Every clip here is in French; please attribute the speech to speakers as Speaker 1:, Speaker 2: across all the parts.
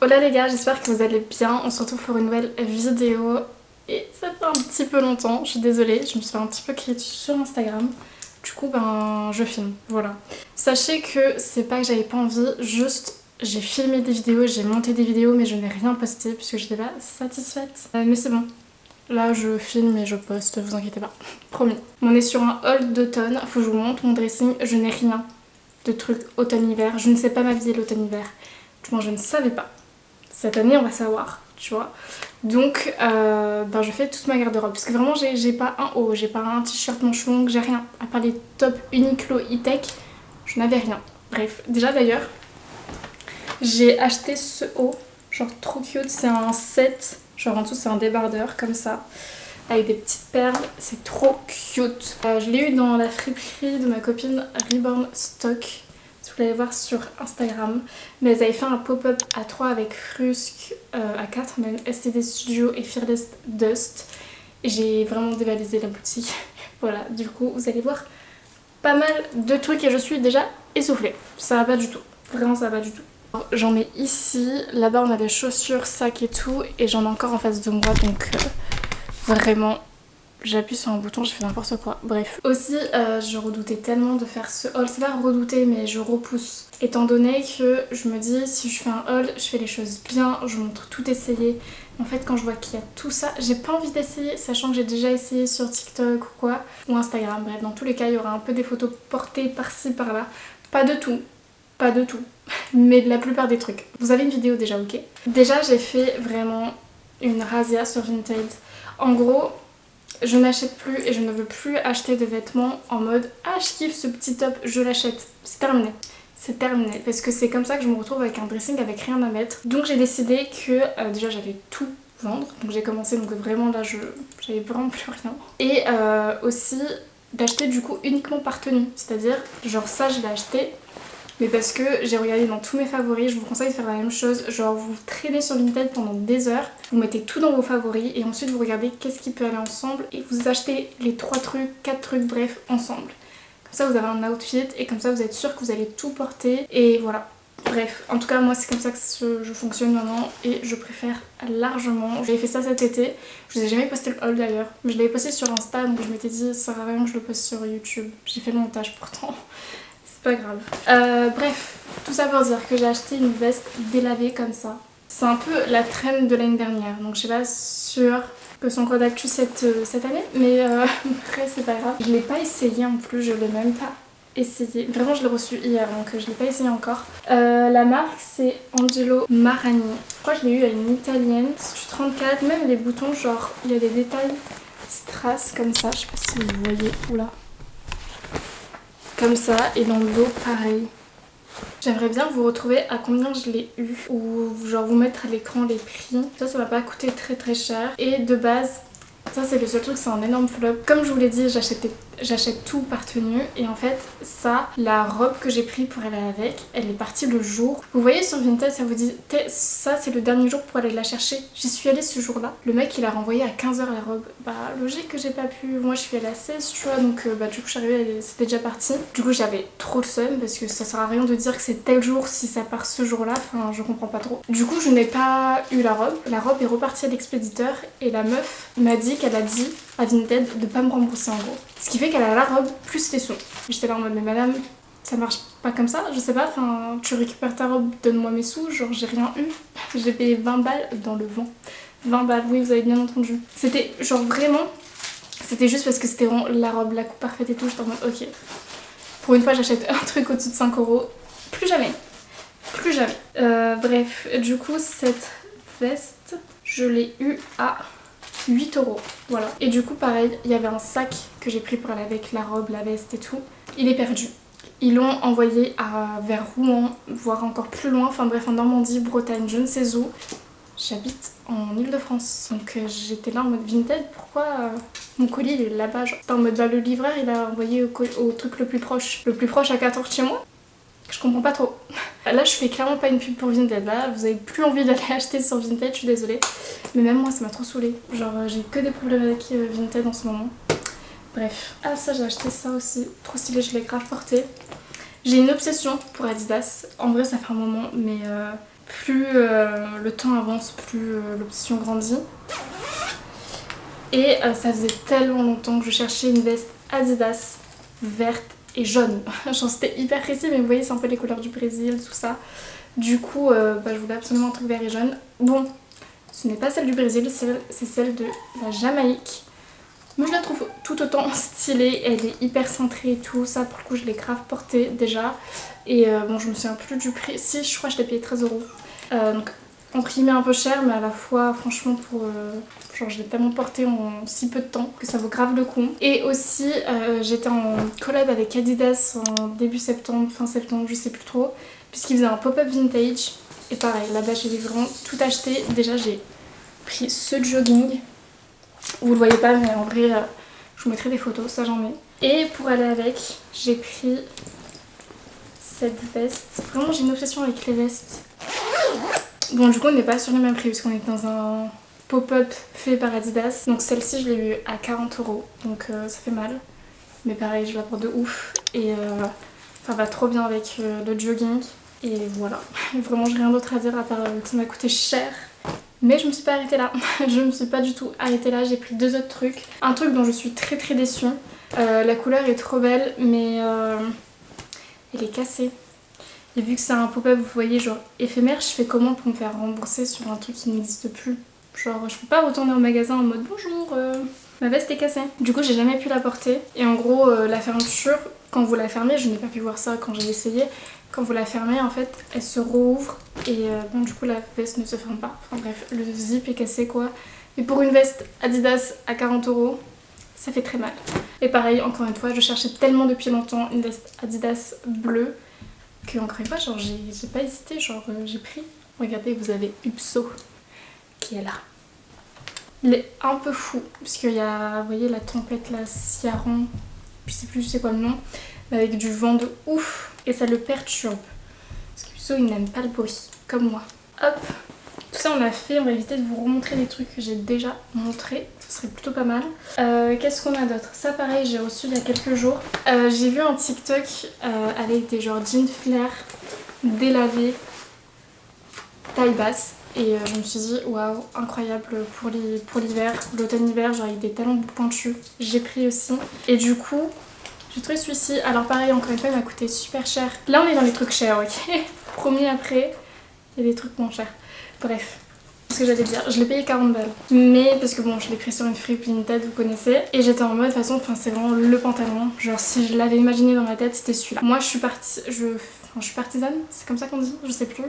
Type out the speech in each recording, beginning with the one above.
Speaker 1: Hola les gars, j'espère que vous allez bien. On se retrouve pour une nouvelle vidéo et ça fait un petit peu longtemps, je suis désolée, je me suis fait un petit peu crier dessus sur Instagram. Du coup je filme, voilà. Sachez que c'est pas que j'avais pas envie, juste j'ai filmé des vidéos, j'ai monté des vidéos mais je n'ai rien posté puisque je n'étais pas satisfaite. Mais c'est bon, là je filme et je poste, vous inquiétez pas, promis. On est sur un haul d'automne, faut que je vous montre mon dressing, je n'ai rien de trucs automne-hiver, je ne sais pas m'habiller l'automne-hiver. Du moins je ne savais pas. Cette année on va savoir, tu vois. Donc je fais toute ma garde-robe parce que vraiment j'ai pas un haut, j'ai pas un t-shirt manche longue, j'ai rien. À part les tops Uniqlo E-Tech, je n'avais rien. Bref, déjà d'ailleurs, j'ai acheté ce haut, genre trop cute, c'est un set, genre en dessous c'est un débardeur comme ça, avec des petites perles, c'est trop cute. Je l'ai eu dans la friperie de ma copine Reborn Stock. Vous allez voir sur Instagram, mais elles avaient fait un pop-up à 3 avec Frusque, à 4 même, STD Studio et Fearless Dust. Et j'ai vraiment dévalisé la boutique. Voilà, du coup vous allez voir pas mal de trucs et je suis déjà essoufflée. Ça va pas du tout, vraiment ça va pas du tout. J'en ai ici, là-bas on a des chaussures, sacs et tout, et j'en ai encore en face de moi, donc vraiment... J'appuie sur un bouton, je fais n'importe quoi. Bref. Aussi, je redoutais tellement de faire ce haul. C'est pas redouter, mais je repousse. Étant donné que je me dis, si je fais un haul, je fais les choses bien, je montre tout essayer. En fait, quand je vois qu'il y a tout ça, j'ai pas envie d'essayer, sachant que j'ai déjà essayé sur TikTok ou quoi, ou Instagram. Bref, dans tous les cas, il y aura un peu des photos portées par-ci, par-là. Pas de tout. Pas de tout. Mais de la plupart des trucs. Vous avez une vidéo déjà, ok? Déjà, j'ai fait vraiment une razzia sur Vinted. En gros... Je n'achète plus et je ne veux plus acheter de vêtements en mode « Ah, je kiffe ce petit top, je l'achète ». C'est terminé. C'est terminé parce que c'est comme ça que je me retrouve avec un dressing avec rien à mettre. Donc j'ai décidé que déjà j'allais tout vendre. Donc j'ai commencé, donc vraiment là j'avais vraiment plus rien. Et aussi d'acheter du coup uniquement par tenue. C'est-à-dire genre ça je l'ai acheté. Mais parce que j'ai regardé dans tous mes favoris, je vous conseille de faire la même chose, genre vous traînez sur Vinted pendant des heures, vous mettez tout dans vos favoris et ensuite vous regardez qu'est-ce qui peut aller ensemble et vous achetez les 3 trucs, 4 trucs, bref, ensemble. Comme ça vous avez un outfit et comme ça vous êtes sûr que vous allez tout porter et voilà. Bref, en tout cas moi c'est comme ça que je fonctionne maintenant et je préfère largement. J'avais fait ça cet été, je vous ai jamais posté le haul d'ailleurs, mais je l'avais posté sur Insta donc je m'étais dit ça sert à rien que je le poste sur YouTube. J'ai fait le montage pourtant. C'est pas grave. Bref, tout ça pour dire que j'ai acheté une veste délavée comme ça. C'est un peu la trend de l'année dernière, donc je sais pas sûre que son code actu cette année, mais après c'est pas grave. Je l'ai pas essayé en plus, je l'ai même pas essayé. Vraiment je l'ai reçu hier, donc je l'ai pas essayé encore. La marque c'est Angelo Marani. Je crois que je l'ai eu à une italienne. C'est du 34, même les boutons, genre il y a des détails strass comme ça, je sais pas si vous voyez, oula. Comme ça, et dans le dos pareil. J'aimerais bien vous retrouver à combien je l'ai eu ou genre vous mettre à l'écran les prix. Ça m'a pas coûté très cher et de base ça c'est le seul truc, c'est un énorme flop. Comme je vous l'ai dit, j'achète tout par tenue et en fait ça, la robe que j'ai pris pour aller avec, elle est partie le jour. Vous voyez sur Vinted, ça vous dit ça c'est le dernier jour pour aller la chercher. J'y suis allée ce jour-là. Le mec il a renvoyé à 15h la robe. Bah logique que j'ai pas pu. Moi je suis allée à 16 tu vois donc du coup je suis arrivée, c'était déjà parti. Du coup j'avais trop le seum parce que ça sert à rien de dire que c'est tel jour si ça part ce jour-là. Enfin je comprends pas trop. Du coup je n'ai pas eu la robe. La robe est repartie à l'expéditeur et la meuf m'a dit qu'elle a dit à Vinted de pas me rembourser en gros. Ce qui fait qu'elle a la robe plus les sous. J'étais là en mode mais madame ça marche pas comme ça, je sais pas, enfin tu récupères ta robe, donne-moi mes sous, genre j'ai rien eu. J'ai payé 20 balles dans le vent. 20 balles, oui vous avez bien entendu. C'était genre vraiment, c'était juste parce que c'était vraiment la robe, la coupe parfaite et tout, j'étais en mode ok. Pour une fois j'achète un truc au-dessus de 5 €, plus jamais. Plus jamais. Bref, du coup cette veste, je l'ai eu à 8 €, voilà. Et du coup pareil, il y avait un sac que j'ai pris pour aller avec la robe, la veste et tout. Il est perdu. Ils l'ont envoyé vers Rouen, voire encore plus loin, enfin bref en Normandie, Bretagne, je ne sais où. J'habite en Ile-de-France, donc j'étais là en mode Vinted, pourquoi mon colis il est là-bas genre. En mode le livreur il a envoyé au truc le plus proche à 4 h de chez moi. Je comprends pas trop. Là je fais clairement pas une pub pour Vinted, là vous avez plus envie d'aller acheter sur Vinted, je suis désolée. Mais même moi ça m'a trop saoulée, genre j'ai que des problèmes avec Vinted en ce moment. Bref, ah ça j'ai acheté ça aussi, trop stylé, je l'ai grave porté. J'ai une obsession pour Adidas, en vrai ça fait un moment mais plus le temps avance, plus l'obsession grandit. Et ça faisait tellement longtemps que je cherchais une veste Adidas verte et jaune. Genre c'était hyper précis, mais vous voyez c'est un peu les couleurs du Brésil, tout ça. Du coup je voulais absolument un truc vert et jaune. Bon, ce n'est pas celle du Brésil, c'est celle de la Jamaïque. Moi je la trouve tout autant stylée, elle est hyper cintrée et tout, ça pour le coup je l'ai grave portée déjà. Et bon je me souviens plus du prix, si je crois que je l'ai payé 13 €. Donc en prix un peu cher mais à la fois franchement pour... genre je l'ai tellement portée en si peu de temps que ça vaut grave le coup. Et aussi j'étais en collab avec Adidas en début septembre, fin septembre, je sais plus trop. Puisqu'ils faisaient un pop-up vintage. Et pareil, là-bas j'ai vraiment tout acheté. Déjà j'ai pris ce jogging. Vous le voyez pas mais en vrai je vous mettrai des photos, ça j'en ai. Et pour aller avec, j'ai pris cette veste. Vraiment j'ai une obsession avec les vestes. Bon du coup on n'est pas sur les mêmes prix puisqu'on est dans un pop-up fait par Adidas. Donc celle-ci je l'ai eu à 40 €. Donc ça fait mal. Mais pareil je la porte de ouf. Et ça va trop bien avec le jogging. Et voilà. Vraiment j'ai rien d'autre à dire à part que ça m'a coûté cher. Mais je me suis pas arrêtée là. Je me suis pas du tout arrêtée là. J'ai pris 2 autres trucs. Un truc dont je suis très déçue. La couleur est trop belle mais elle est cassée. Et vu que c'est un pop-up, vous voyez, genre éphémère, je fais comment pour me faire rembourser sur un truc qui n'existe plus? Genre je peux pas retourner au magasin en mode bonjour, ma veste est cassée. Du coup j'ai jamais pu la porter. Et en gros la fermeture, quand vous la fermez, je n'ai pas pu voir ça quand j'ai essayé. Quand vous la fermez en fait elle se rouvre et bon du coup la veste ne se ferme pas. Enfin bref, le zip est cassé quoi. Mais pour une veste Adidas à 40 €, ça fait très mal. Et pareil, encore une fois, je cherchais tellement depuis longtemps une veste Adidas bleue que encore une fois genre j'ai pas hésité, genre j'ai pris. Regardez, vous avez UPSO qui est là. Il est un peu fou puisqu'il y a, vous voyez la tempête là, Ciaran, je sais plus c'est quoi le nom, mais avec du vent de ouf et ça le perturbe. Parce que UPSO il n'aime pas le bruit, comme moi. Hop, tout ça on l'a fait, on va éviter de vous remontrer des trucs que j'ai déjà montrés, ce serait plutôt pas mal. Qu'est-ce qu'on a d'autre? Ça pareil j'ai reçu il y a quelques jours. J'ai vu un TikTok avec des genre jeans flair délavés, taille basse. Et je me suis dit waouh incroyable pour l'hiver, l'automne-hiver, genre avec des talons pointus. J'ai pris aussi. Et du coup j'ai trouvé celui-ci. Alors pareil encore une fois il m'a coûté super cher. Là on est dans les trucs chers ok. Promis après il y a des trucs moins chers. Bref. Ce que j'allais dire, je l'ai payé 40 balles. Mais parce que bon je l'ai pris sur une Free Vinted vous connaissez. Et j'étais en mode de toute façon enfin c'est vraiment le pantalon. Genre si je l'avais imaginé dans ma tête c'était celui-là. Moi je suis partie, je suis partisane, c'est comme ça qu'on dit, je sais plus.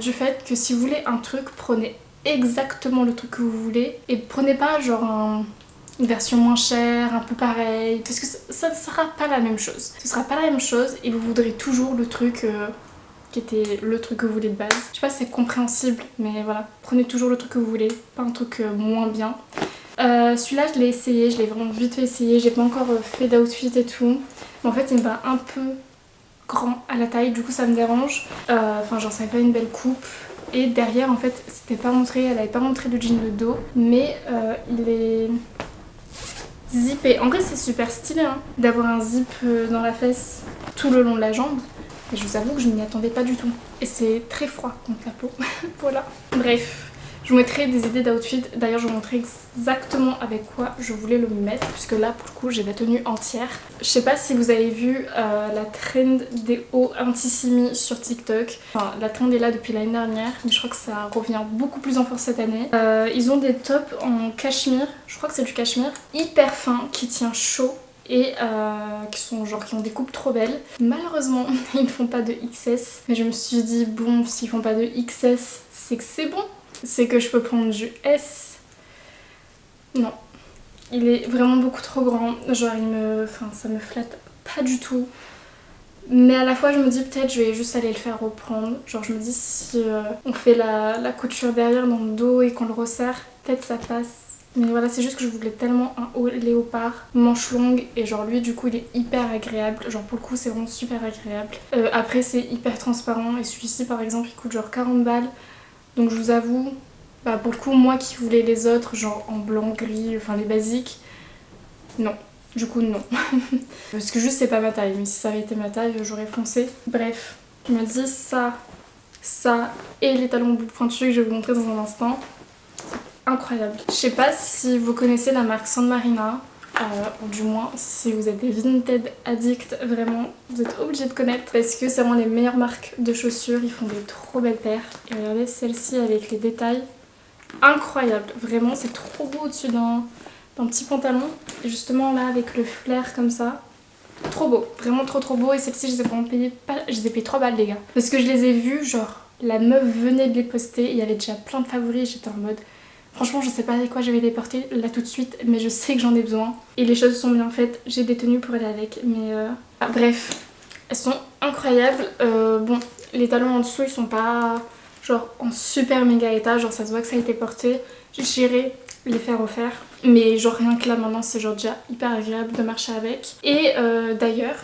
Speaker 1: Du fait que si vous voulez un truc, prenez exactement le truc que vous voulez. Et prenez pas genre une version moins chère, un peu pareil. Parce que ça ne sera pas la même chose. Ce sera pas la même chose et vous voudrez toujours le truc qui était le truc que vous voulez de base. Je sais pas si c'est compréhensible mais voilà. Prenez toujours le truc que vous voulez, pas un truc moins bien. Celui-là je l'ai essayé, je l'ai vraiment vite fait essayer. J'ai pas encore fait d'outfit et tout. Mais en fait il me va un peu grand à la taille, du coup ça me dérange. Enfin genre ça fait pas une belle coupe. Et derrière en fait c'était pas montré, elle avait pas montré le jean de dos. Mais il est zippé. En vrai c'est super stylé hein, d'avoir un zip dans la fesse tout le long de la jambe. Et je vous avoue que je n'y attendais pas du tout. Et c'est très froid contre la peau. Voilà. Bref. Je vous mettrai des idées d'outfit. D'ailleurs, je vous montrerai exactement avec quoi je voulais le mettre. Puisque là, pour le coup, j'ai la tenue entière. Je sais pas si vous avez vu la trend des hauts anti-simi sur TikTok. Enfin, la trend est là depuis l'année dernière. Mais je crois que ça revient beaucoup plus en force cette année. Ils ont des tops en cachemire. Je crois que c'est du cachemire. Hyper fin, qui tient chaud. Et qui ont des coupes trop belles. Malheureusement ils ne font pas de XS. Mais je me suis dit bon s'ils font pas de XS c'est que c'est bon. C'est que je peux prendre du S. Non. Il est vraiment beaucoup trop grand. Genre ça me flatte pas du tout. Mais à la fois je me dis peut-être je vais juste aller le faire reprendre. Genre je me dis si on fait la couture derrière dans le dos et qu'on le resserre, peut-être ça passe. Mais voilà c'est juste que je voulais tellement un haut léopard, manche longue et genre lui du coup il est hyper agréable. Genre pour le coup c'est vraiment super agréable. Après c'est hyper transparent et celui-ci par exemple il coûte genre 40 balles. Donc je vous avoue, bah pour le coup moi qui voulais les autres genre en blanc, gris, enfin les basiques, non. Du coup non. Parce que juste c'est pas ma taille, mais si ça avait été ma taille j'aurais foncé. Bref, je me dis ça Ça et les talons bout pointus que je vais vous montrer dans un instant. C'est incroyable. Je sais pas si vous connaissez la marque San Marina. Ou du moins si vous êtes des Vinted addicts, vraiment vous êtes obligés de connaître parce que c'est vraiment les meilleures marques de chaussures, ils font des trop belles paires. Et regardez celle-ci avec les détails, incroyable, vraiment c'est trop beau au-dessus d'un petit pantalon. Et justement là avec le flair comme ça, trop beau, vraiment trop beau. Et celle-ci je les ai vraiment payées, je les ai payées 3 balles les gars. Parce que je les ai vues, genre la meuf venait de les poster, il y avait déjà plein de favoris, j'étais en mode... Franchement, je sais pas avec quoi je vais les porter là tout de suite, mais je sais que j'en ai besoin. Et les choses sont bien faites, j'ai des tenues pour aller avec, mais bref, elles sont incroyables. Bon, les talons en dessous, ils sont pas genre en super méga état, genre ça se voit que ça a été porté. J'irai les faire refaire, mais genre rien que là maintenant, c'est genre déjà hyper agréable de marcher avec. Et d'ailleurs,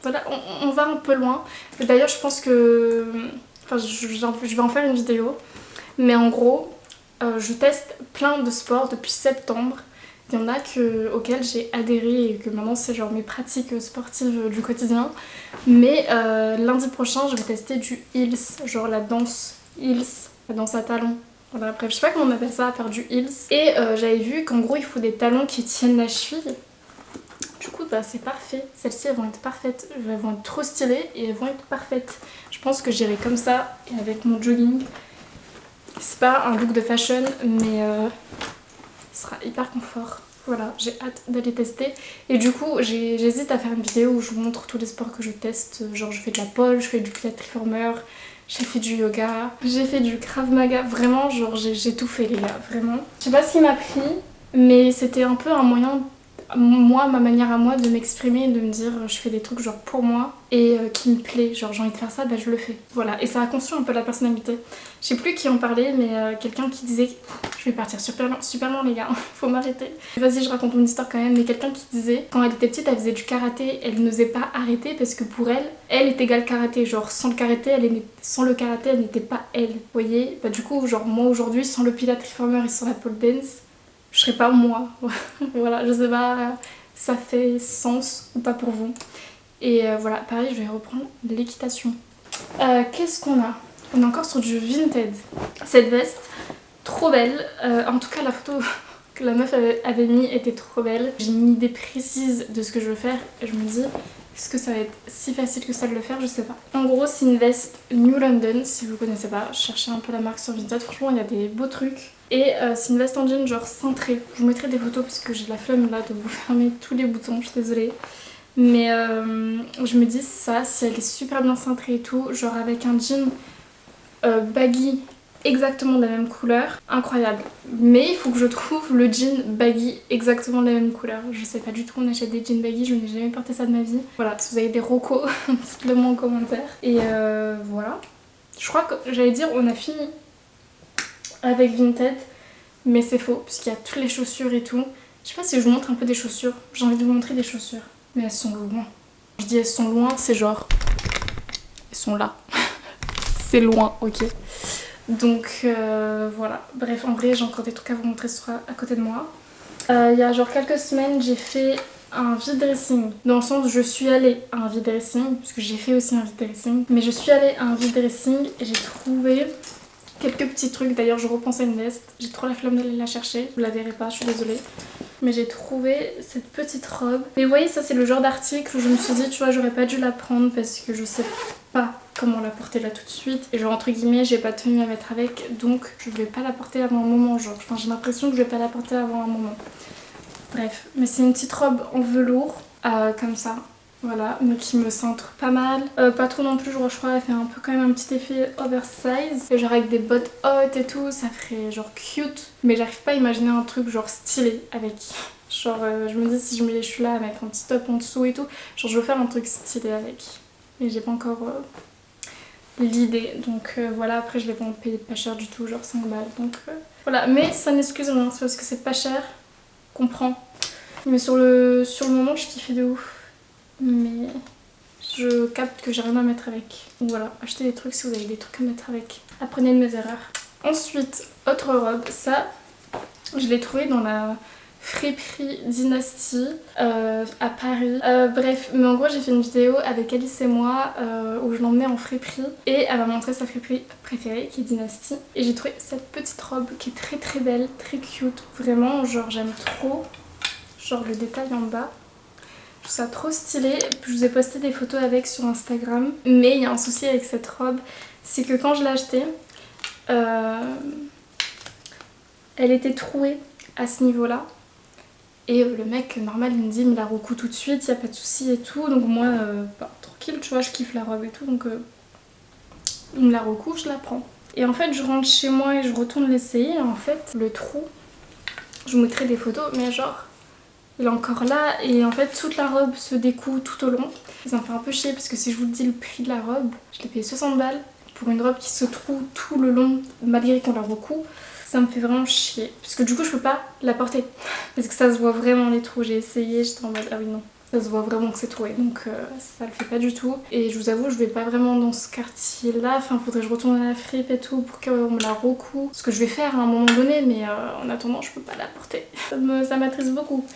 Speaker 1: voilà, on va un peu loin. D'ailleurs, je pense que... Enfin, je vais en faire une vidéo, mais en gros... je teste plein de sports depuis septembre. Il y en a auxquels j'ai adhéré et que maintenant c'est genre mes pratiques sportives du quotidien. Mais lundi prochain je vais tester du heels, genre la danse heels, la danse à talons. Voilà, bref, je sais pas comment on appelle ça, faire du heels. Et j'avais vu qu'en gros il faut des talons qui tiennent la cheville. Du coup bah c'est parfait, celles-ci elles vont être parfaites, elles vont être trop stylées et elles vont être parfaites. Je pense que j'irai comme ça et avec mon jogging. C'est pas un look de fashion, mais ce sera hyper confort. Voilà, j'ai hâte d'aller tester. Et du coup, j'hésite à faire une vidéo où je vous montre tous les sports que je teste. Genre, je fais de la pole, je fais du pilates reformer, j'ai fait du yoga, j'ai fait du krav maga. Vraiment, genre, j'ai tout fait, les gars, vraiment. Je sais pas ce qui m'a pris, mais c'était un peu un moyen... Moi, ma manière à moi de m'exprimer et de me dire je fais des trucs genre pour moi et qui me plaît, genre j'ai envie de faire ça, bah je le fais. Voilà, et ça a construit un peu la personnalité. Je sais plus qui en parlait, mais quelqu'un qui disait... Je vais partir super loin les gars, faut m'arrêter. Vas-y, je raconte mon histoire quand même, mais quelqu'un qui disait quand elle était petite elle faisait du karaté, elle n'osait pas arrêter parce que pour elle, elle est égale karaté. Genre sans le karaté, elle n'était pas elle. Vous voyez, bah du coup genre moi aujourd'hui sans le pilates reformer et sans la pole dance, je serais pas moi. Voilà, je sais pas, ça fait sens ou pas pour vous. Et voilà, pareil, je vais reprendre l'équitation. Qu'est-ce qu'on a? On est encore sur du Vinted. Cette veste, trop belle. En tout cas, la photo que la meuf avait mis était trop belle. J'ai une idée précise de ce que je veux faire et je me dis, est-ce que ça va être si facile que ça de le faire? Je sais pas. En gros, c'est une veste New London, si vous connaissez pas. Cherchez un peu la marque sur Vinted. Franchement, il y a des beaux trucs. Et c'est une veste en jean genre cintrée. Je vous mettrai des photos parce que j'ai la flemme là de vous fermer tous les boutons, je suis désolée. Mais je me dis ça, si elle est super bien cintrée et tout, genre avec un jean baggy exactement de la même couleur, incroyable. Mais il faut que je trouve le jean baggy exactement de la même couleur. Je sais pas du tout, on achète des jeans baggy, je n'ai jamais porté ça de ma vie. Voilà, si vous avez des recos, dites-le moi en commentaire. Et voilà. Je crois que j'allais dire on a fini avec Vinted, mais c'est faux puisqu'il y a toutes les chaussures et tout. Je sais pas si je vous montre un peu des chaussures. J'ai envie de vous montrer des chaussures, mais elles sont loin. Je dis elles sont loin, c'est genre elles sont là. C'est loin, ok. Donc voilà. Bref, en vrai j'ai encore des trucs à vous montrer, ce sera à côté de moi. Il y a genre quelques semaines j'ai fait un vide dressing, dans le sens où je suis allée à un vide dressing, parce que j'ai fait aussi un vide dressing, mais je suis allée à un vide dressing et j'ai trouvé quelques petits trucs. D'ailleurs je repensais une veste, j'ai trop la flemme d'aller la chercher, vous la verrez pas, je suis désolée. Mais j'ai trouvé cette petite robe. Mais vous voyez, ça c'est le genre d'article où je me suis dit, tu vois, j'aurais pas dû la prendre parce que je sais pas comment la porter là tout de suite. Et genre entre guillemets, j'ai pas tenu à mettre avec, donc je vais pas la porter avant un moment, genre. Enfin j'ai l'impression que je vais pas la porter avant un moment. Bref, mais c'est une petite robe en velours, comme ça. Voilà, mais qui me cintre pas mal. Pas trop non plus, je crois elle fait un peu quand même un petit effet oversize. Et genre avec des bottes hautes et tout, ça ferait genre cute. Mais j'arrive pas à imaginer un truc genre stylé avec. Genre je me dis si je mets les cheveux là avec un petit top en dessous et tout, genre je veux faire un truc stylé avec. Mais j'ai pas encore l'idée. Donc voilà, après je les vends payer pas cher du tout, genre 5 balles. Donc voilà, mais ça n'excuse rien, c'est parce que c'est pas cher qu'on prend. Mais sur le moment je kiffais de ouf. Mais je capte que j'ai rien à mettre avec. Donc voilà, achetez des trucs si vous avez des trucs à mettre avec. Apprenez de mes erreurs. Ensuite, autre robe, ça je l'ai trouvé dans la friperie Dynasty à Paris. Bref, mais en gros j'ai fait une vidéo avec Alice et moi où je l'emmenais en friperie et elle m'a montré sa friperie préférée qui est Dynasty. Et j'ai trouvé cette petite robe qui est très très belle, très cute, vraiment genre j'aime trop, genre le détail en bas. Je trouve ça trop stylé. Je vous ai posté des photos avec sur Instagram, mais il y a un souci avec cette robe, c'est que quand je l'ai achetée, elle était trouée à ce niveau là. Et le mec normal il me dit me la recoue tout de suite, y a pas de souci et tout. Donc moi tranquille tu vois, je kiffe la robe et tout, donc il me la recoue, je la prends. Et en fait je rentre chez moi et je retourne l'essayer. En fait le trou, je vous mettrai des photos, mais genre il est encore là et en fait toute la robe se découd tout au long. Ça me fait un peu chier parce que si je vous dis le prix de la robe, je l'ai payé 60 balles pour une robe qui se trouve tout le long malgré qu'on la recoue. Ça me fait vraiment chier parce que du coup je peux pas la porter parce que ça se voit vraiment les trous. J'ai essayé, j'étais en mode ah oui non, ça se voit vraiment que c'est troué, donc ça le fait pas du tout. Et je vous avoue je vais pas vraiment dans ce quartier là, enfin faudrait que je retourne à la fripe et tout pour qu'on me la recoue, ce que je vais faire à un moment donné, mais en attendant je peux pas la porter. Ça m'attriste beaucoup.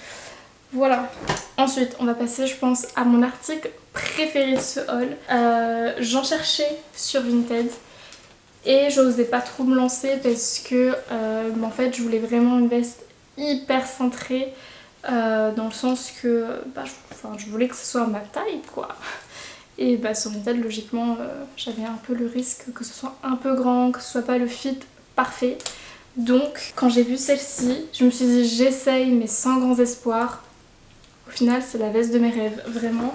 Speaker 1: Voilà. Ensuite on va passer je pense à mon article préféré de ce haul. J'en cherchais sur Vinted et j'osais pas trop me lancer parce que en fait je voulais vraiment une veste hyper cintrée dans le sens que je voulais que ce soit ma taille quoi. Et sur Vinted logiquement j'avais un peu le risque que ce soit un peu grand, que ce soit pas le fit parfait. Donc quand j'ai vu celle-ci je me suis dit j'essaye mais sans grands espoirs. Au final c'est la veste de mes rêves, vraiment.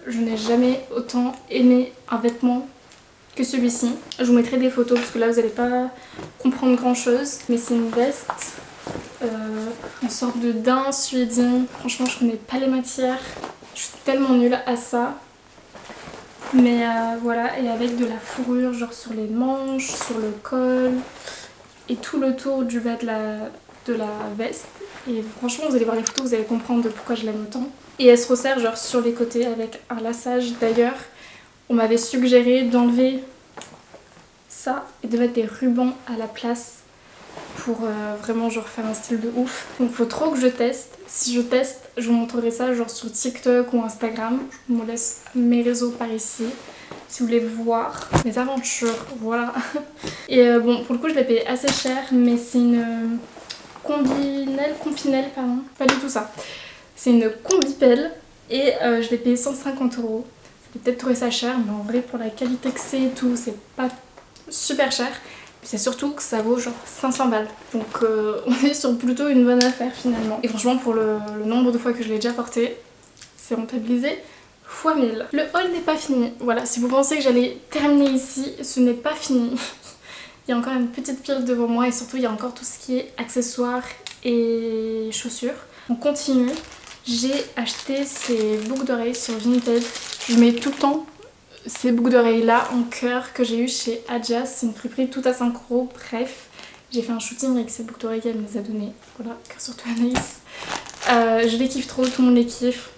Speaker 1: Je n'ai jamais autant aimé un vêtement que celui-ci. Je vous mettrai des photos parce que là vous n'allez pas comprendre grand chose. Mais c'est une veste en sorte de daim suédine. Franchement je connais pas les matières. Je suis tellement nulle à ça. Mais voilà, et avec de la fourrure genre sur les manches, sur le col et tout le tour du bas de la veste. Et franchement vous allez voir les photos, vous allez comprendre de pourquoi je l'aime autant. Et elle se resserre genre sur les côtés avec un laçage. D'ailleurs on m'avait suggéré d'enlever ça et de mettre des rubans à la place pour vraiment genre faire un style de ouf. Donc faut trop que je teste. Si je teste je vous montrerai ça genre sur TikTok ou Instagram. Je vous laisse mes réseaux par ici si vous voulez voir mes aventures, voilà. Et bon pour le coup je l'ai payé assez cher mais c'est une compinelle pardon, pas du tout ça. C'est une combipelle et je l'ai payé 150 €. Vous allez peut-être trouver ça cher mais en vrai pour la qualité que c'est et tout c'est pas super cher. C'est surtout que ça vaut genre 500 balles. Donc on est sur plutôt une bonne affaire finalement. Et franchement pour le nombre de fois que je l'ai déjà porté, c'est rentabilisé fois 1000. Le haul n'est pas fini. Voilà, si vous pensez que j'allais terminer ici, ce n'est pas fini. Il y a encore une petite pile devant moi et surtout il y a encore tout ce qui est accessoires et chaussures. On continue. J'ai acheté ces boucles d'oreilles sur Vinted. Je mets tout le temps ces boucles d'oreilles là en cœur que j'ai eu chez Adjas. C'est une friperie tout à 5 €. Bref, j'ai fait un shooting avec ces boucles d'oreilles qu'elle me les a données. Voilà, surtout Anaïs. Je les kiffe trop, tout le monde les kiffe.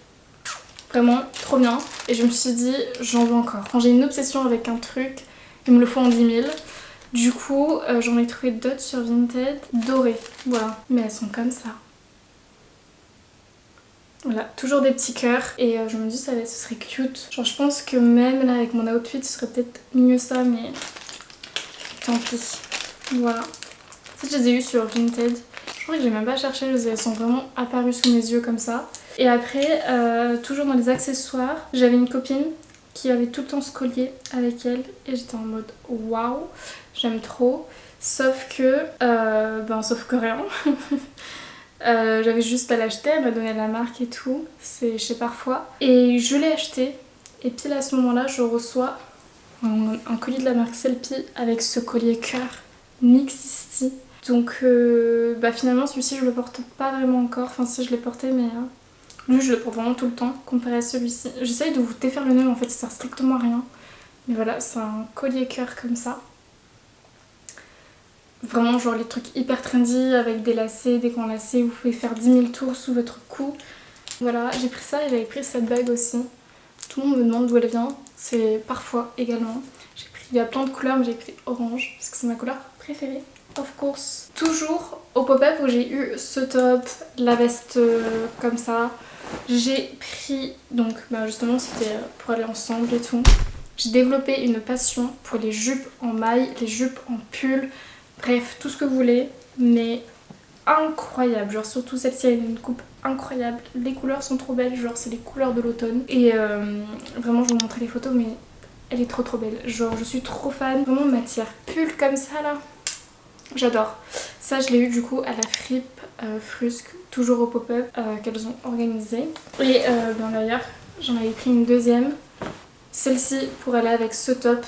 Speaker 1: Vraiment trop bien. Et je me suis dit j'en veux encore. Quand j'ai une obsession avec un truc, il me le faut en 10 000. Du coup j'en ai trouvé d'autres sur Vinted dorées. Voilà, mais elles sont comme ça. Voilà, toujours des petits cœurs et je me dis ce serait cute. Genre je pense que même là avec mon outfit ce serait peut-être mieux ça mais tant pis. Voilà. Ça je les ai eu sur Vinted. Je crois que j'ai même pas cherché, elles sont vraiment apparues sous mes yeux comme ça. Et après, toujours dans les accessoires, j'avais une copine qui avait tout le temps ce collier avec elle et j'étais en mode waouh, j'aime trop. Sauf que, sauf que rien. J'avais juste à l'acheter, elle m'a donné la marque et tout, c'est chez Parfois. Et je l'ai acheté et pile à ce moment-là, je reçois un colis de la marque Selfie avec ce collier cœur Nixisti. Donc finalement celui-ci je le porte pas vraiment encore, enfin si je l'ai porté mais lui je le porte vraiment tout le temps comparé à celui-ci. J'essaye de vous défaire le nœud en fait, ça sert strictement à rien. Mais voilà, c'est un collier cœur comme ça. Vraiment genre les trucs hyper trendy avec des lacets, des grands lacets, vous pouvez faire 10 000 tours sous votre cou. Voilà, j'ai pris ça et j'avais pris cette bague aussi. Tout le monde me demande d'où elle vient, c'est Parfois également. Il y a plein de couleurs mais j'ai pris orange parce que c'est ma couleur préféré, of course. Toujours au pop-up où j'ai eu ce top, la veste comme ça. J'ai pris, donc justement c'était pour aller ensemble et tout. J'ai développé une passion pour les jupes en maille, les jupes en pull, bref, tout ce que vous voulez, mais incroyable. Genre surtout celle-ci, elle a une coupe incroyable. Les couleurs sont trop belles, genre c'est les couleurs de l'automne. Et vraiment, je vais vous montrer les photos, mais elle est trop belle. Genre je suis trop fan. Vraiment matière pull comme ça là. J'adore. Ça je l'ai eu du coup à la fripe Frusque, toujours au pop-up qu'elles ont organisé. Et bien d'ailleurs j'en avais pris une deuxième. Celle-ci pour aller avec ce top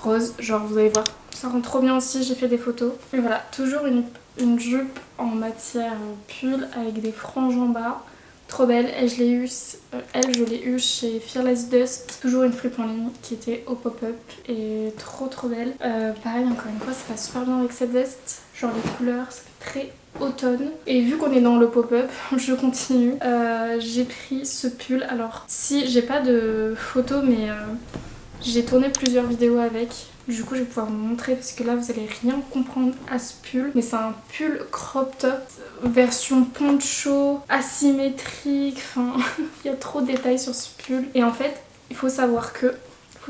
Speaker 1: rose. Genre vous allez voir, ça rend trop bien aussi, j'ai fait des photos. Et voilà, toujours une jupe en matière pull avec des franges en bas. Trop belle. Et je l'ai eu, je l'ai eu chez Fearless Dust, toujours une fripe en ligne qui était au pop-up et trop belle. Pareil, encore une fois, ça va super bien avec cette veste. Genre les couleurs, ça fait très automne. Et vu qu'on est dans le pop-up, je continue. J'ai pris ce pull. Alors, si j'ai pas de photos, mais j'ai tourné plusieurs vidéos avec. Du coup je vais pouvoir vous montrer parce que là vous allez rien comprendre à ce pull. Mais c'est un pull crop top version poncho, asymétrique, enfin il y a trop de détails sur ce pull. Et en fait il faut savoir que,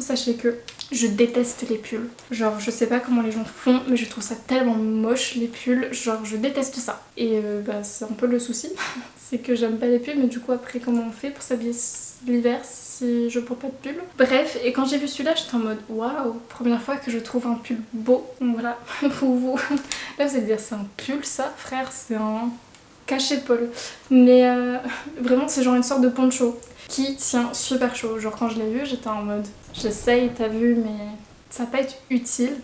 Speaker 1: sachez que je déteste les pulls. Genre je sais pas comment les gens font mais je trouve ça tellement moche les pulls. Genre je déteste ça. Et c'est un peu le souci. C'est que j'aime pas les pulls mais du coup après comment on fait pour s'habiller l'hiver si je porte pas de pull. Bref, et quand j'ai vu celui-là j'étais en mode waouh, première fois que je trouve un pull beau. Donc voilà, pour vous. Là vous allez dire c'est un pull ça frère, c'est un cachet-poil. Mais vraiment c'est genre une sorte de poncho qui tient super chaud. Genre quand je l'ai vu j'étais en mode j'essaye, t'as vu, mais ça va pas être utile.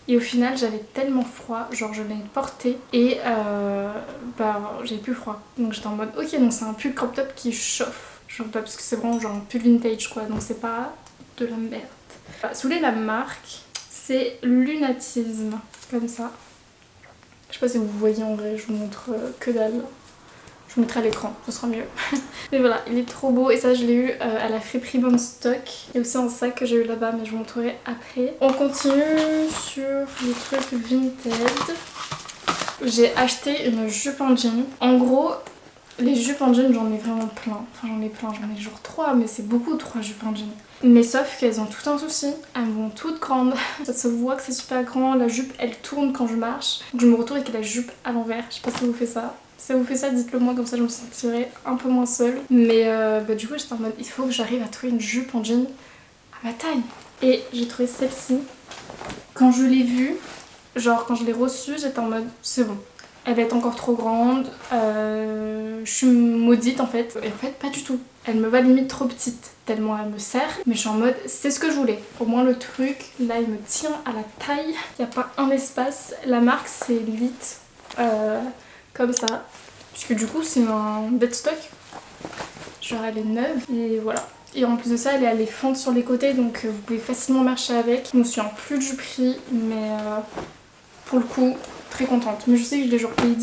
Speaker 1: Et au final j'avais tellement froid, genre je l'ai porté et j'avais plus froid. Donc j'étais en mode ok, donc c'est un pull crop top qui chauffe. Genre parce que c'est vraiment genre un pull vintage quoi, donc c'est pas de la merde. Si vous voulez la marque, c'est Lunatisme, comme ça. Je sais pas si vous voyez en vrai, je vous montre que dalle. Je vous mettrai à l'écran, ce sera mieux. Mais voilà, il est trop beau et ça je l'ai eu à la friperie Bon Stock. Et aussi un sac que j'ai eu là-bas mais je vous montrerai après. On continue sur les trucs vintage. J'ai acheté une jupe en jean. En gros, les jupes en jean j'en ai vraiment plein. Enfin j'en ai genre 3 mais c'est beaucoup 3 jupes en jean. Mais sauf qu'elles ont tout un souci, elles vont toutes grandes. Ça se voit que c'est super grand, la jupe elle tourne quand je marche. Donc je me retrouve avec la jupe à l'envers, je sais pas si ça vous fait ça. Si ça vous fait ça, dites-le moi, comme ça je me sentirai un peu moins seule. Mais du coup j'étais en mode il faut que j'arrive à trouver une jupe en jean à ma taille. Et j'ai trouvé celle-ci. Quand je l'ai vue, genre quand je l'ai reçue, j'étais en mode c'est bon. Elle va être encore trop grande, je suis maudite en fait. Et en fait pas du tout. Elle me va limite trop petite, tellement elle me serre. Mais je suis en mode c'est ce que je voulais. Au moins le truc, là il me tient à la taille. Il n'y a pas un espace. La marque c'est Lit. Comme ça. Puisque du coup c'est un deadstock. Genre elle est neuve et voilà. Et en plus de ça elle a les fentes sur les côtés donc vous pouvez facilement marcher avec. Je me souviens plus du prix mais pour le coup très contente. Mais je sais que je l'ai genre payé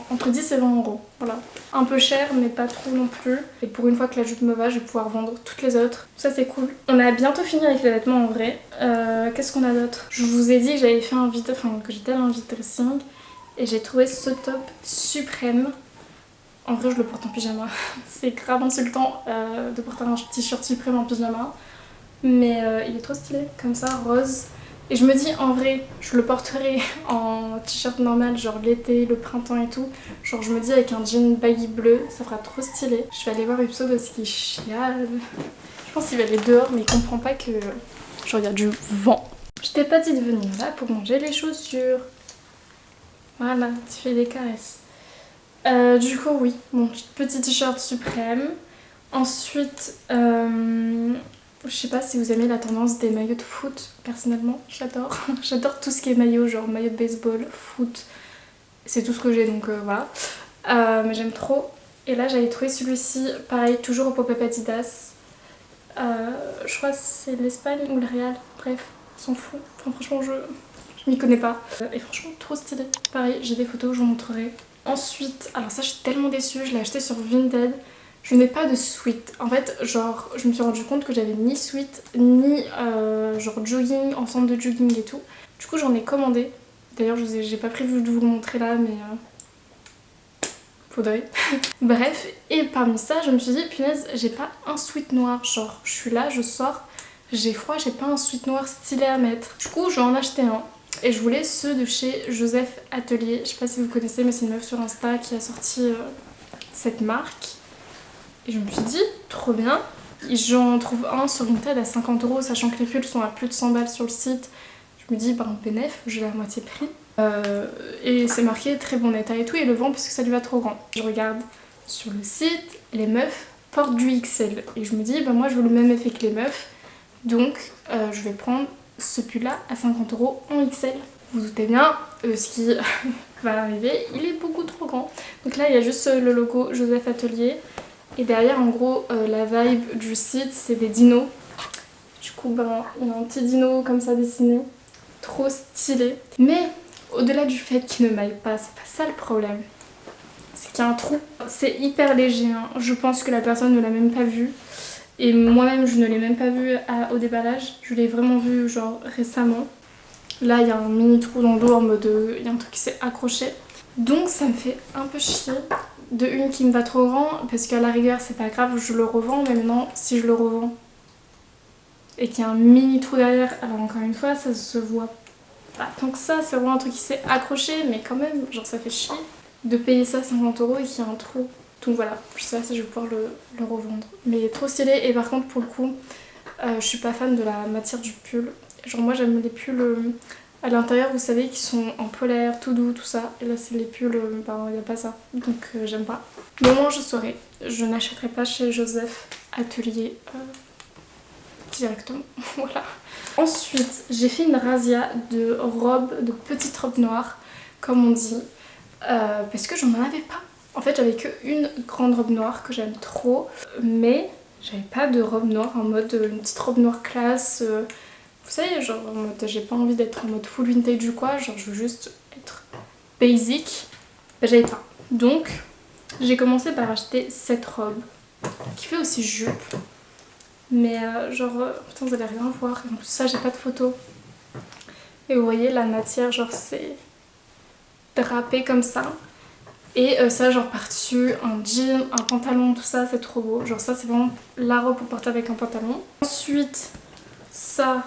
Speaker 1: entre 10 et 20 euros. Voilà. Un peu cher mais pas trop non plus. Et pour une fois que la jupe me va je vais pouvoir vendre toutes les autres. Ça c'est cool. On a bientôt fini avec les vêtements en vrai. Qu'est-ce qu'on a d'autre? Je vous ai dit que j'avais fait un vide, enfin que j'étais allée en vide dressing. Et j'ai trouvé ce top suprême. En vrai je le porte en pyjama. C'est grave insultant de porter un t-shirt suprême en pyjama. Mais il est trop stylé, comme ça, rose. Et je me dis en vrai, je le porterai en t-shirt normal, genre l'été, le printemps et tout. Genre je me dis avec un jean baggy bleu, ça fera trop stylé. Je vais aller voir Upso parce qu'il chiale. Je pense qu'il va aller dehors mais il comprend pas que genre il y a du vent. Je t'ai pas dit de venir là pour manger les chaussures. Voilà, tu fais des caresses. Du coup oui, mon petit t-shirt suprême. Ensuite, je sais pas si vous aimez la tendance des maillots de foot. Personnellement, j'adore. J'adore tout ce qui est maillot, genre maillot de baseball, foot. C'est tout ce que j'ai donc voilà. Mais j'aime trop. Et là j'avais trouvé celui-ci, pareil, toujours au pop-up Adidas. Je crois que c'est l'Espagne ou le Real. Bref, on s'en fout. Enfin franchement je m'y connais pas. Et franchement trop stylé. Pareil, j'ai des photos, je vous montrerai. Ensuite, alors ça je suis tellement déçue, je l'ai acheté sur Vinted. Je n'ai pas de sweat. En fait, genre, je me suis rendu compte que j'avais ni sweat, ni genre jogging, ensemble de jogging et tout. Du coup, j'en ai commandé D'ailleurs j'ai pas prévu de vous le montrer là mais faudrait. Bref, et parmi ça je me suis dit punaise j'ai pas un sweat noir, genre je suis là, je sors, j'ai froid, j'ai pas un sweat noir stylé à mettre. Du coup je vais en acheter un. Et je voulais ceux de chez Joseph Atelier. Je sais pas si vous connaissez mais c'est une meuf sur Insta qui a sorti cette marque. Et je me suis dit trop bien. J'en trouve un sur Vinted à 50 €, sachant que les pulls sont à plus de 100 balles sur le site. Je me dis ben bénef, j'ai la moitié prix. Et c'est marqué très bon état et tout, et le vend parce que ça lui va trop grand. Je regarde sur le site, les meufs portent du XL. Et je me dis ben moi je veux le même effet que les meufs. Donc je vais prendre ce pull là à 50 € en XL. Vous vous doutez bien, ce qui va arriver, il est beaucoup trop grand. Donc là il y a juste le logo Joseph Atelier. Et derrière en gros la vibe du site c'est des dinos. Du coup ben il y a un petit dino comme ça dessiné. Trop stylé. Mais au-delà du fait qu'il ne maille pas, c'est pas ça le problème. C'est qu'il y a un trou. C'est hyper léger, hein. Je pense que la personne ne l'a même pas vu. Et moi-même je ne l'ai même pas vu au déballage. Je l'ai vraiment vu genre récemment. Là il y a un mini trou dans le dos en mode il y a un truc qui s'est accroché. Donc ça me fait un peu chier. De une qui me va trop grand parce qu'à la rigueur c'est pas grave, je le revends. Mais maintenant si je le revends et qu'il y a un mini trou derrière, alors encore une fois ça se voit pas tant que ça. C'est vraiment un truc qui s'est accroché mais quand même genre ça fait chier de payer ça 50 € et qu'il y a un trou. Donc voilà, je sais pas si je vais pouvoir le revendre. Mais trop stylé. Et par contre pour le coup je suis pas fan de la matière du pull. Genre moi j'aime les pulls à l'intérieur vous savez qui sont en polaire, tout doux, tout ça. Et là c'est les pulls, ben y a pas ça. Donc j'aime pas. Mais au moins je saurai. Je n'achèterai pas chez Joseph Atelier directement. Voilà. Ensuite j'ai fait une razzia de robes, de petites robes noires comme on dit. Parce que j'en avais pas. En fait j'avais qu'une grande robe noire que j'aime trop. Mais j'avais pas de robe noire en mode une petite robe noire classe. Vous savez, genre en mode j'ai pas envie d'être en mode full vintage ou quoi, genre je veux juste être basic. Bah, j'avais pas. Donc j'ai commencé par acheter cette robe qui fait aussi jupe. Mais putain vous allez rien voir. Et en plus ça j'ai pas de photo. Et vous voyez la matière genre c'est drapé comme ça. Et ça genre par-dessus un jean, un pantalon, tout ça c'est trop beau. Genre ça c'est vraiment la robe pour porter avec un pantalon. Ensuite ça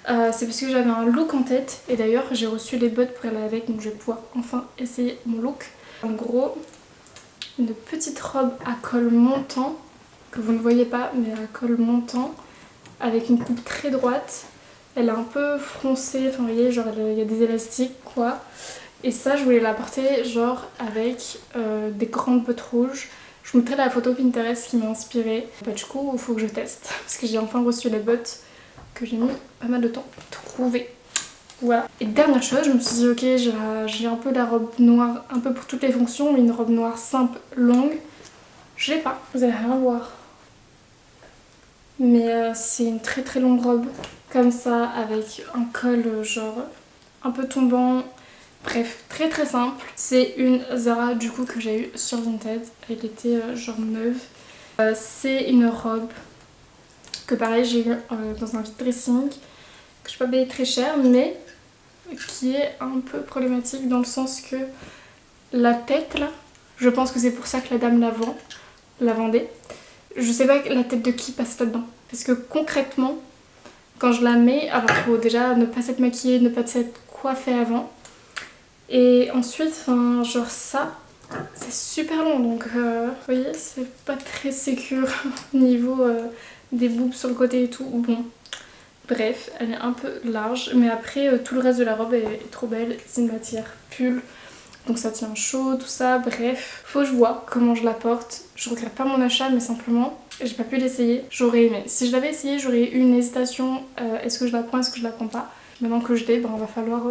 Speaker 1: c'est parce que j'avais un look en tête. Et d'ailleurs j'ai reçu les bottes pour aller avec. Donc je vais pouvoir enfin essayer mon look. En gros une petite robe à col montant que vous ne voyez pas mais à col montant avec une coupe très droite. Elle est un peu froncée, enfin vous voyez genre il y a des élastiques quoi. Et ça je voulais la porter genre avec des grandes bottes rouges. Je vous mettrai la photo Pinterest qui m'a inspirée. Bah du coup il faut que je teste parce que j'ai enfin reçu les bottes que j'ai mis pas mal de temps à trouver. Voilà. Et dernière chose, je me suis dit ok j'ai un peu la robe noire un peu pour toutes les fonctions mais une robe noire simple, longue. Je l'ai pas, vous allez rien voir. Mais c'est une très très longue robe comme ça avec un col genre un peu tombant. Bref, très très simple. C'est une Zara du coup que j'ai eu sur Vinted. Elle était genre neuve. C'est une robe que pareil j'ai eu dans un vide dressing. Que je n'ai pas payé très cher mais qui est un peu problématique dans le sens que la tête là, je pense que c'est pour ça que la dame la vendait. Je sais pas la tête de qui passe là-dedans. Parce que concrètement, quand je la mets, alors il faut déjà ne pas s'être maquillée, ne pas s'être coiffée avant. Et ensuite, enfin, genre ça, c'est super long. Donc vous voyez, c'est pas très sécure au niveau des boobs sur le côté et tout. Bon, bref, elle est un peu large. Mais après, tout le reste de la robe est trop belle. C'est une matière pull. Donc ça tient chaud, tout ça, bref. Faut que je vois comment je la porte. Je regrette pas mon achat, mais simplement, j'ai pas pu l'essayer. J'aurais aimé. Si je l'avais essayé, j'aurais eu une hésitation. Est-ce que je la prends, est-ce que je la prends pas? Maintenant que je l'ai, ben, on va falloir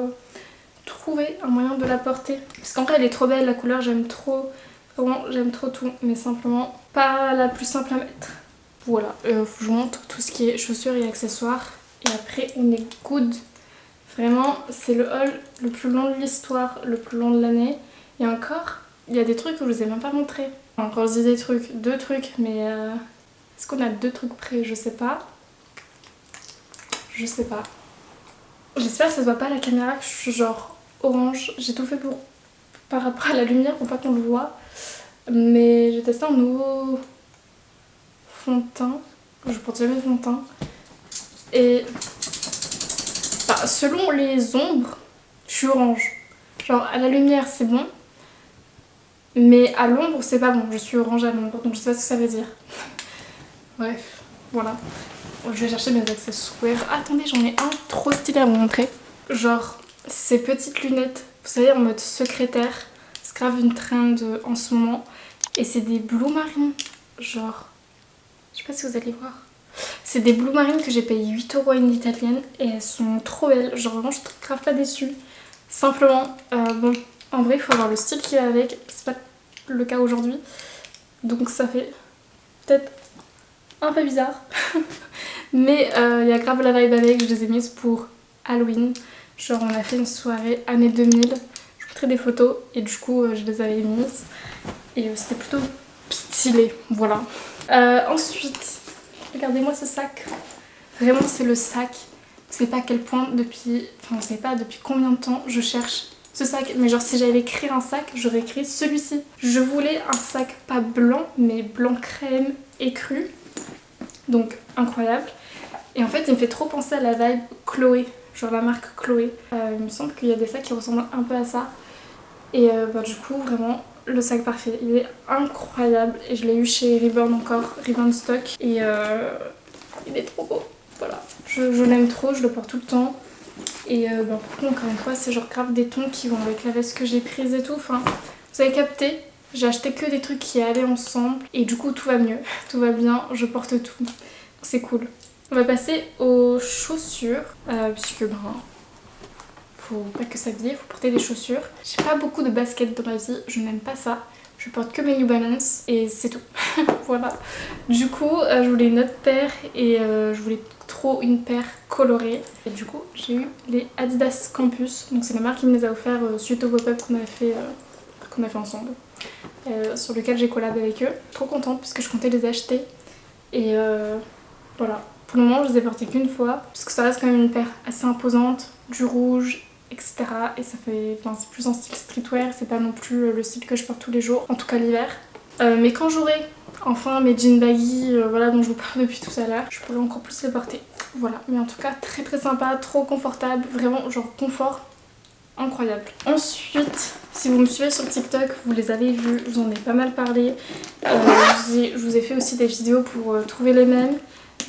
Speaker 1: trouver un moyen de la porter. Parce qu'en vrai, elle est trop belle, la couleur, j'aime trop. Vraiment, j'aime trop tout. Mais simplement, pas la plus simple à mettre. Voilà, faut que je montre tout ce qui est chaussures et accessoires. Et après, on est good. Vraiment, c'est le haul le plus long de l'histoire, le plus long de l'année. Et encore, il y a des trucs que je vous ai même pas montré. Encore je dis des trucs, 2 trucs, mais est-ce qu'on a 2 trucs prêts? Je sais pas. Je sais pas. J'espère que ça se voit pas à la caméra que je suis genre orange. J'ai tout fait pour par rapport à la lumière pour pas qu'on le voit. Mais j'ai testé un nouveau fond de teint. Je porte jamais de fond de teint. Et bah, selon les ombres, je suis orange. Genre à la lumière c'est bon. Mais à l'ombre c'est pas bon. Je suis orange à l'ombre. Donc je sais pas ce que ça veut dire. Bref, voilà. Je vais chercher mes accessoires. Ah, attendez, j'en ai un trop stylé à vous montrer. Genre ces petites lunettes. Vous savez, en mode secrétaire. C'est grave une trend en ce moment. Et c'est des Blue Marine. Genre, je sais pas si vous allez voir. C'est des Blue Marine que j'ai payé 8 € à une italienne. Et elles sont trop belles. Genre vraiment, je suis grave pas déçue. Simplement, bon, en vrai, il faut avoir le style qui va avec. C'est pas le cas aujourd'hui. Donc ça fait peut-être un peu bizarre. Mais il y a grave la vibe avec. Je les ai mises pour Halloween. Genre, on a fait une soirée année 2000. Je montrais des photos et du coup, je les avais mises. Et c'était plutôt stylé, voilà. Ensuite, regardez-moi ce sac. Vraiment, c'est le sac. Vous savez pas à quel point depuis... Enfin, vous savez pas depuis combien de temps je cherche ce sac. Mais genre, si j'allais écrire un sac, j'aurais écrit celui-ci. Je voulais un sac pas blanc, mais blanc crème écru. Donc, incroyable. Et en fait, il me fait trop penser à la vibe Chloé. Genre la marque Chloé. Il me semble qu'il y a des sacs qui ressemblent un peu à ça. Et bah, du coup, vraiment... Le sac parfait, il est incroyable et je l'ai eu chez Reborn encore, Reborn Stock et il est trop beau, voilà. Je l'aime trop, je le porte tout le temps et bah, encore une fois c'est genre grave des tons qui vont avec la veste que j'ai prise et tout, enfin vous avez capté, j'ai acheté que des trucs qui allaient ensemble et du coup tout va mieux, tout va bien, je porte tout, c'est cool. On va passer aux chaussures puisque ben... faut pas que s'habiller, faut porter des chaussures. J'ai pas beaucoup de baskets dans ma vie, je n'aime pas ça. Je porte que mes New Balance et c'est tout. Voilà. Du coup, je voulais une autre paire et je voulais trop une paire colorée. Et du coup, j'ai eu les Adidas Campus. Donc c'est la marque qui me les a offerts suite au pop-up qu'on a fait ensemble. Sur lequel j'ai collab avec eux. Trop contente parce que je comptais les acheter. Et voilà. Pour le moment, je les ai portées qu'une fois. Parce que ça reste quand même une paire assez imposante. Du rouge, etc. Et ça fait, enfin c'est plus en style streetwear, c'est pas non plus le style que je porte tous les jours, en tout cas l'hiver. Mais quand j'aurai enfin mes jeans baggy, voilà, dont je vous parle depuis tout à l'heure, je pourrai encore plus les porter. Voilà, mais en tout cas très très sympa, trop confortable, vraiment genre confort incroyable. Ensuite, si vous me suivez sur TikTok, vous les avez vus, je vous en ai pas mal parlé. Je vous ai fait aussi des vidéos pour trouver les mêmes,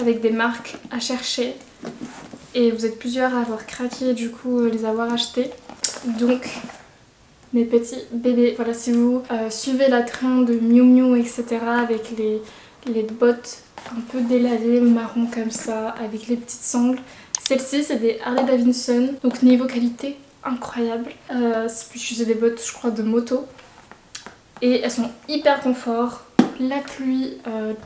Speaker 1: avec des marques à chercher. Et vous êtes plusieurs à avoir craqué et du coup les avoir achetés. Donc mes petits bébés, voilà, si vous suivez la trend de Miu Miu etc. avec les bottes un peu délavées, marron comme ça, avec les petites sangles. Celles-ci c'est des Harley Davidson, donc niveau qualité incroyable. C'est des bottes je crois de moto. Et elles sont hyper confort. La pluie,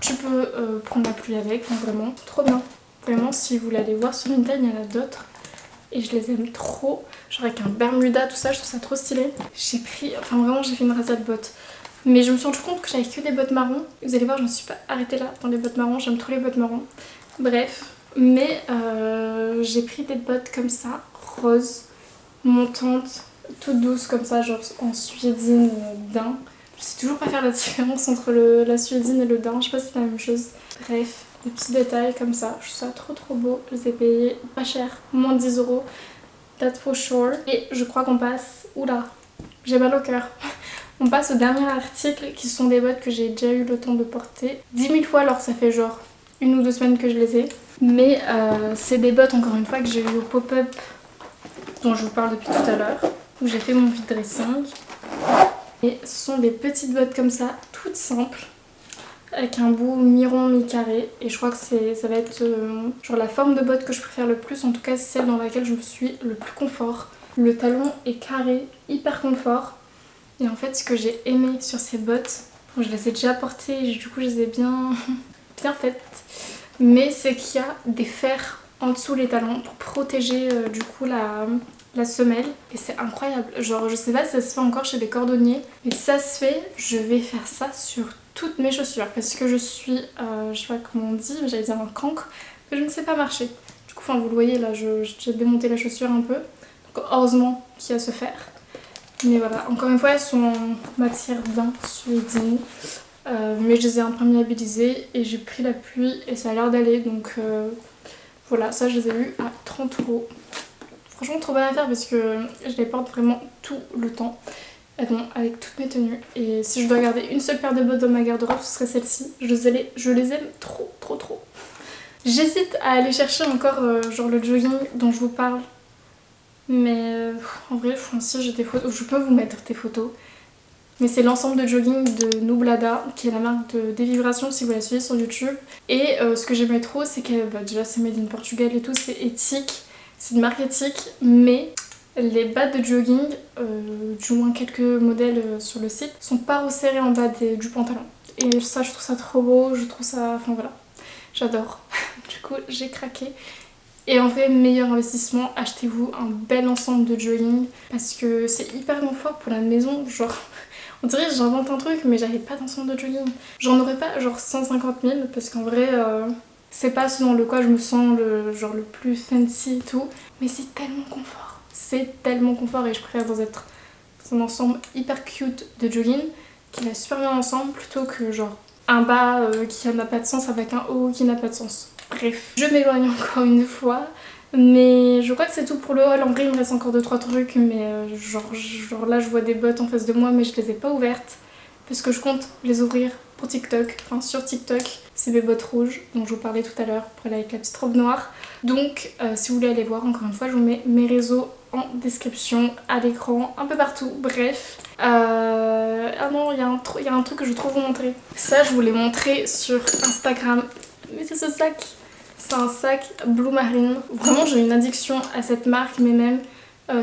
Speaker 1: tu peux prendre la pluie avec, enfin vraiment, trop bien. Vraiment, si vous voulez aller voir sur Vinted, il y en a d'autres. Et je les aime trop. Genre avec un Bermuda, tout ça, je trouve ça trop stylé. J'ai pris, enfin vraiment, j'ai fait une rasade de bottes. Mais je me suis rendu compte que j'avais que des bottes marron. Vous allez voir, je ne me suis pas arrêtée là dans les bottes marron. J'aime trop les bottes marron. Bref, mais j'ai pris des bottes comme ça, roses, montantes, toutes douces comme ça, genre en suédine daim. Je sais toujours pas faire la différence entre la suédine et le daim. Je sais pas si c'est la même chose. Bref. Des petits détails comme ça, je trouve ça trop beau, je les ai payés pas cher, moins de 10 €, that's for sure. Et je crois qu'on passe, oula, j'ai mal au cœur, on passe au dernier article qui sont des bottes que j'ai déjà eu le temps de porter 10 000 fois alors que ça fait genre 1 ou 2 semaines que je les ai. Mais c'est des bottes encore une fois que j'ai eu au pop-up dont je vous parle depuis tout à l'heure, où j'ai fait mon vide dressing. Et ce sont des petites bottes comme ça, toutes simples. Avec un bout mi-rond, mi-carré. Et je crois que ça va être genre la forme de botte que je préfère le plus. En tout cas, c'est celle dans laquelle je me suis le plus confort. Le talon est carré, hyper confort. Et en fait, ce que j'ai aimé sur ces bottes, bon, je les ai déjà portées et du coup, je les ai bien faites. Mais c'est qu'il y a des fers en dessous les talons pour protéger du coup la semelle. Et c'est incroyable. Genre, je sais pas si ça se fait encore chez les cordonniers. Mais si ça se fait, je vais faire ça sur toutes mes chaussures parce que je suis, je sais pas comment on dit, j'allais dire un cancre, mais je ne sais pas marcher. Du coup, enfin, vous le voyez là, j'ai démonté la chaussure un peu. Donc Donc, heureusement qu'il y a ce fer. Mais voilà, encore une fois, elles sont en matière bien suédine. Mais je les ai imperméabilisées et j'ai pris la pluie et ça a l'air d'aller. Donc voilà, ça je les ai eu à 30€. Franchement, trop bonne affaire parce que je les porte vraiment tout le temps. Elles vont avec toutes mes tenues. Et si je dois garder une seule paire de bottes dans ma garde-robe, ce serait celle-ci. Je les aime trop, trop, trop. J'hésite à aller chercher encore genre le jogging dont je vous parle. Mais en vrai, si j'ai des photos, je peux vous mettre des photos. Mais c'est l'ensemble de jogging de Nublada, qui est la marque de Dévibration si vous la suivez sur YouTube. Et ce que j'aimais trop, c'est que déjà c'est made in Portugal et tout, c'est éthique, c'est une marque éthique, mais les bas de jogging, du moins quelques modèles sur le site, sont pas resserrés en bas du pantalon. Et ça, je trouve ça trop beau, je trouve ça... Enfin voilà, j'adore. Du coup, j'ai craqué. Et en vrai, meilleur investissement, achetez-vous un bel ensemble de jogging parce que c'est hyper confort pour la maison. Genre, on dirait que j'invente un truc, mais j'avais pas d'ensemble de jogging. J'en aurais pas genre 150 000 parce qu'en vrai, c'est pas ce dans le quoi je me sens le plus fancy et tout. Mais c'est tellement confort. C'est tellement confort et je préfère être dans un ensemble hyper cute de jogging qui va super bien ensemble plutôt que genre un bas qui n'a pas de sens avec un haut qui n'a pas de sens. Bref, je m'éloigne encore une fois, mais je crois que c'est tout pour le haul. En vrai, il me reste encore 2-3 trucs, mais genre là, je vois des bottes en face de moi, mais je les ai pas ouvertes parce que je compte les ouvrir pour TikTok, enfin sur TikTok. C'est mes bottes rouges dont je vous parlais tout à l'heure, pour aller avec la petite robe noire. Donc, si vous voulez aller voir, encore une fois, je vous mets mes réseaux en description, à l'écran, un peu partout, bref. Ah non, il y a un truc que je trouve vous montrer. Ça, je vous l'ai montré sur Instagram, mais c'est ce sac. C'est un sac Blue Marine. Vraiment, j'ai une addiction à cette marque, mais même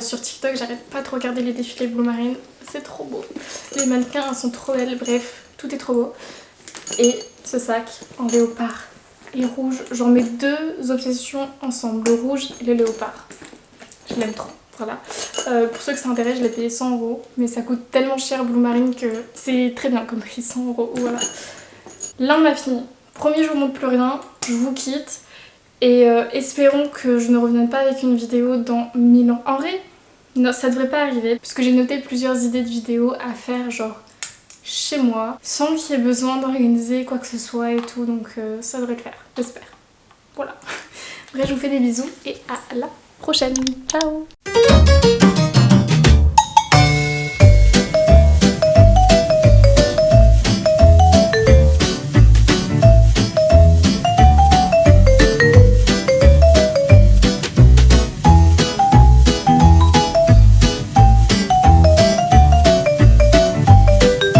Speaker 1: sur TikTok, j'arrête pas de regarder les défilés Blue Marine. C'est trop beau. Les mannequins sont trop belles, bref, tout est trop beau. Et ce sac en léopard et rouge, j'en mets deux obsessions ensemble, le rouge et le léopard. Je l'aime trop. Voilà. Pour ceux que ça intéresse, je l'ai payé 100€, mais ça coûte tellement cher Blue Marine que c'est très bien comme prix, 100€. Voilà. Là, on a fini. Premier jour, montre plus rien, je vous quitte. Et espérons que je ne revienne pas avec une vidéo dans 1000 ans. En vrai, non, ça devrait pas arriver, parce que j'ai noté plusieurs idées de vidéos à faire, genre chez moi, sans qu'il y ait besoin d'organiser quoi que ce soit et tout, donc ça devrait le faire, j'espère. Voilà. Bref, je vous fais des bisous et à la prochaine. Ciao!